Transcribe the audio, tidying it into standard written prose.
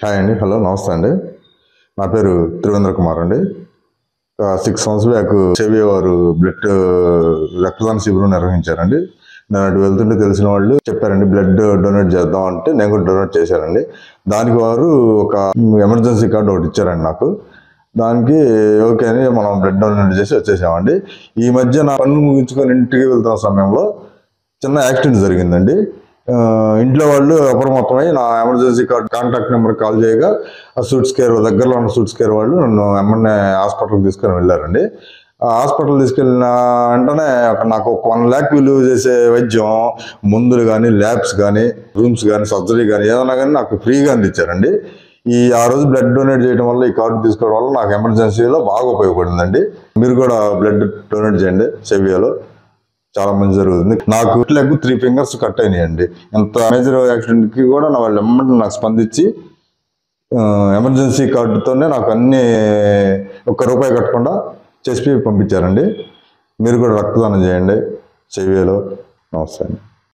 Hi అండి, hello, నమస్తే అండి. నా పేరు త్రివేంద్ర కుమార్ అండి. 6 months బ్యాక్ సేవియా వారు బ్లడ్ రక్తదాన శిబిరం నిర్వహించారండి. నేను అటు వెళ్తుంటే తెలిసిన వాళ్ళు చెప్పారండి, బ్లడ్ డొనేట్ చేద్దాం అంటే నేను కూడా డొనేట్ చేశానండి. దానికి వారు ఒక ఎమర్జెన్సీ కార్డు ఒకటి ఇచ్చారండి నాకు. దానికి ఓకే అని మనం బ్లడ్ డొనేట్ చేసి వచ్చేసామండి. ఈ మధ్య నా పనులు ముగించుకొని ఇంటికి వెళ్తున్న సమయంలో చిన్న యాక్సిడెంట్ జరిగిందండి. ఇంట్లో వాళ్ళు అప్రమత్తమై నా emergency card contact number call చేయగా ఆ సూట్స్ కేర్ దగ్గరలో ఉన్న సూట్స్ కేర్ వాళ్ళు నన్ను ఎమ్మెల్యే హాస్పిటల్కి తీసుకొని వెళ్ళారండి. ఆ హాస్పిటల్ తీసుకెళ్ళిన వెంటనే నాకు 1 lakh విలువ చేసే వైద్యం, మందులు కానీ, ల్యాబ్స్ కానీ, రూమ్స్ కానీ, సర్జరీ కానీ ఏదైనా కానీ నాకు ఫ్రీగా అందించారండి. ఆ రోజు బ్లడ్ డొనేట్ చేయడం వల్ల, ఈ కార్డు తీసుకోవడం వల్ల నాకు ఎమర్జెన్సీలో బాగా ఉపయోగపడిందండి. మీరు కూడా బ్లడ్ డొనేట్ చేయండి. సేవియాలో చాలా మంచి జరుగుతుంది. నాకు లెగ్ 3 fingers కట్ అయినాయండి. ఎంత మేజర్ యాక్సిడెంట్ కి కూడా నా వాళ్ళు ఎమ్మెల్యే నాకు స్పందించి ఎమర్జెన్సీ కార్డుతోనే నాకు అన్ని ₹1 కట్టకుండా చేసి పంపించారండి. మీరు కూడా రక్తదానం చేయండి సేవియాలో. నమస్తే అండి.